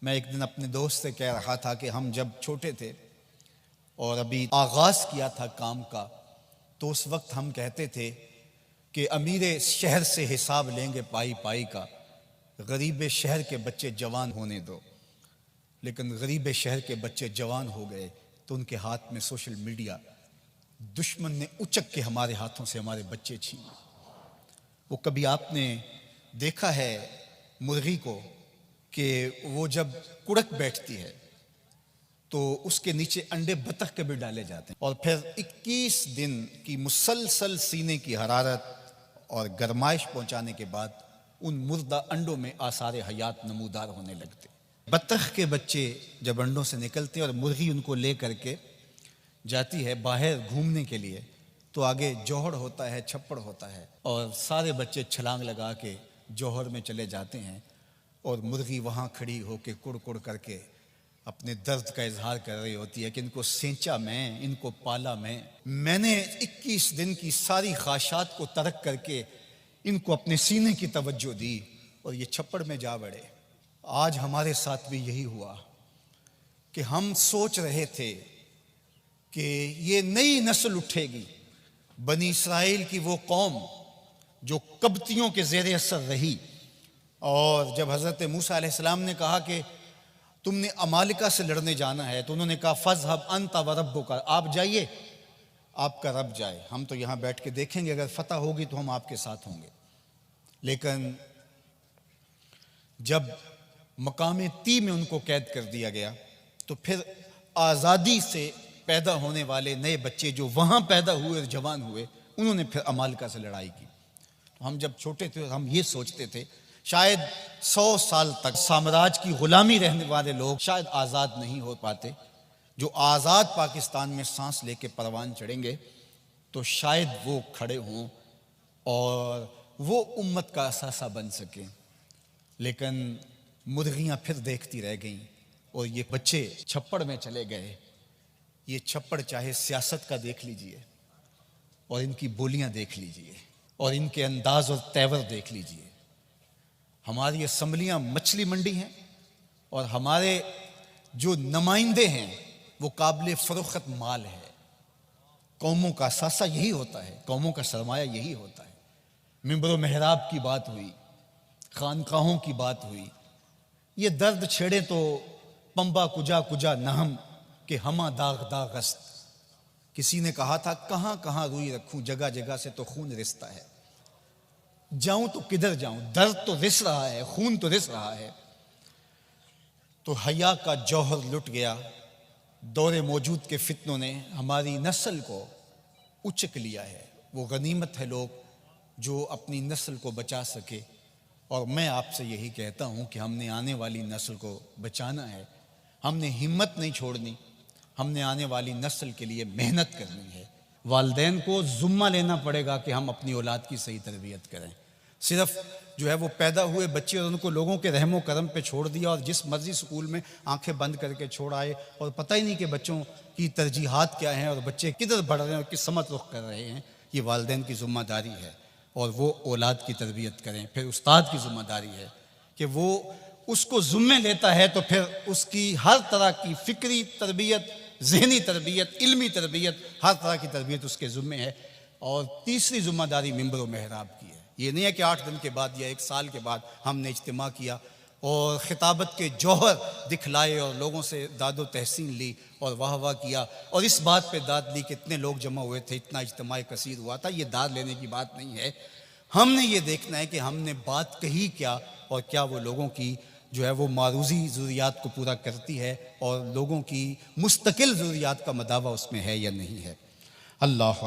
میں ایک دن اپنے دوست سے کہہ رہا تھا کہ ہم جب چھوٹے تھے اور ابھی آغاز کیا تھا کام کا، تو اس وقت ہم کہتے تھے کہ امیر شہر سے حساب لیں گے پائی پائی کا، غریب شہر کے بچے جوان ہونے دو۔ لیکن غریب شہر کے بچے جوان ہو گئے تو ان کے ہاتھ میں سوشل میڈیا، دشمن نے اچک کے ہمارے ہاتھوں سے ہمارے بچے چھین۔ وہ کبھی آپ نے دیکھا ہے مرغی کو کہ وہ جب کڑک بیٹھتی ہے تو اس کے نیچے انڈے بطخ کے بھی ڈالے جاتے ہیں، اور پھر 21 دن کی مسلسل سینے کی حرارت اور گرمائش پہنچانے کے بعد ان مردہ انڈوں میں آثار حیات نمودار ہونے لگتے۔ بطخ کے بچے جب انڈوں سے نکلتے اور مرغی ان کو لے کر کے جاتی ہے باہر گھومنے کے لیے، تو آگے جوہر ہوتا ہے، چھپڑ ہوتا ہے، اور سارے بچے چھلانگ لگا کے جوہر میں چلے جاتے ہیں، اور مرغی وہاں کھڑی ہو کے کڑ کڑ کر کے اپنے درد کا اظہار کر رہی ہوتی ہے کہ ان کو سینچا میں، ان کو پالا میں نے 21 دن کی ساری خواہشات کو ترک کر کے ان کو اپنے سینے کی توجہ دی اور یہ چھپڑ میں جا بڑھے۔ آج ہمارے ساتھ بھی یہی ہوا کہ ہم سوچ رہے تھے کہ یہ نئی نسل اٹھے گی، بنی اسرائیل کی وہ قوم جو قبطیوں کے زیر اثر رہی، اور جب حضرت موسیٰ علیہ السلام نے کہا کہ تم نے عمالقہ سے لڑنے جانا ہے، تو انہوں نے کہا فَاذْهَبْ أَنْتَ وَرَبُّكَ، آپ جائیے، آپ کا رب جائے، ہم تو یہاں بیٹھ کے دیکھیں گے، اگر فتح ہوگی تو ہم آپ کے ساتھ ہوں گے۔ لیکن جب مقام تی میں ان کو قید کر دیا گیا تو پھر آزادی سے پیدا ہونے والے نئے بچے جو وہاں پیدا ہوئے اور جوان ہوئے، انہوں نے پھر عمالقہ سے لڑائی کی۔ ہم جب چھوٹے تھے ہم یہ سوچتے تھے شاید 100 سال تک سامراج کی غلامی رہنے والے لوگ شاید آزاد نہیں ہو پاتے، جو آزاد پاکستان میں سانس لے کے پروان چڑھیں گے تو شاید وہ کھڑے ہوں اور وہ امت کا اثاثہ بن سکیں۔ لیکن مرغیاں پھر دیکھتی رہ گئیں اور یہ بچے چھپڑ میں چلے گئے۔ یہ چھپڑ چاہے سیاست کا دیکھ لیجئے، اور ان کی بولیاں دیکھ لیجئے، اور ان کے انداز اور تیور دیکھ لیجئے۔ ہماری اسمبلیاں مچھلی منڈی ہیں، اور ہمارے جو نمائندے ہیں وہ قابل فروخت مال ہے۔ قوموں کا اثاثہ یہی ہوتا ہے، قوموں کا سرمایہ یہی ہوتا ہے۔ منبر و محراب کی بات ہوئی، خانقاہوں کی بات ہوئی، یہ درد چھیڑے تو پمبا کجا کجا نہم کہ ہمہ داغ داغ است۔ کسی نے کہا تھا کہاں کہاں روئی رکھوں، جگہ جگہ سے تو خون رستا ہے، جاؤں تو کدھر جاؤں، درد تو رس رہا ہے، خون تو رس رہا ہے۔ تو حیا کا جوہر لٹ گیا، دور موجود کے فتنوں نے ہماری نسل کو اچک لیا ہے۔ وہ غنیمت ہے لوگ جو اپنی نسل کو بچا سکے، اور میں آپ سے یہی کہتا ہوں کہ ہم نے آنے والی نسل کو بچانا ہے، ہم نے ہمت نہیں چھوڑنی، ہم نے آنے والی نسل کے لیے محنت کرنی ہے۔ والدین کو ذمہ لینا پڑے گا کہ ہم اپنی اولاد کی صحیح تربیت کریں۔ صرف جو ہے وہ پیدا ہوئے بچے اور ان کو لوگوں کے رحم و کرم پہ چھوڑ دیا، اور جس مرضی سکول میں آنکھیں بند کر کے چھوڑ آئے، اور پتہ ہی نہیں کہ بچوں کی ترجیحات کیا ہیں اور بچے کدھر بڑھ رہے ہیں اور کس سمت رخ کر رہے ہیں۔ یہ والدین کی ذمہ داری ہے، اور وہ اولاد کی تربیت کریں۔ پھر استاد کی ذمہ داری ہے کہ وہ اس کو ذمہ لیتا ہے تو پھر اس کی ہر طرح کی فکری تربیت، ذہنی تربیت، علمی تربیت، ہر طرح کی تربیت اس کے ذمہ ہے۔ اور تیسری ذمہ داری منبر و محراب کی ہے۔ یہ نہیں ہے کہ 8 دن کے بعد یا 1 سال کے بعد ہم نے اجتماع کیا اور خطابت کے جوہر دکھلائے اور لوگوں سے داد و تحسین لی اور واہ واہ کیا، اور اس بات پہ داد لی کہ اتنے لوگ جمع ہوئے تھے، اتنا اجتماع کثیر ہوا تھا۔ یہ داد لینے کی بات نہیں ہے۔ ہم نے یہ دیکھنا ہے کہ ہم نے بات کہی کیا، اور کیا وہ لوگوں کی جو ہے وہ معروضی ضروریات کو پورا کرتی ہے، اور لوگوں کی مستقل ضروریات کا مداوع اس میں ہے یا نہیں ہے۔ اللہ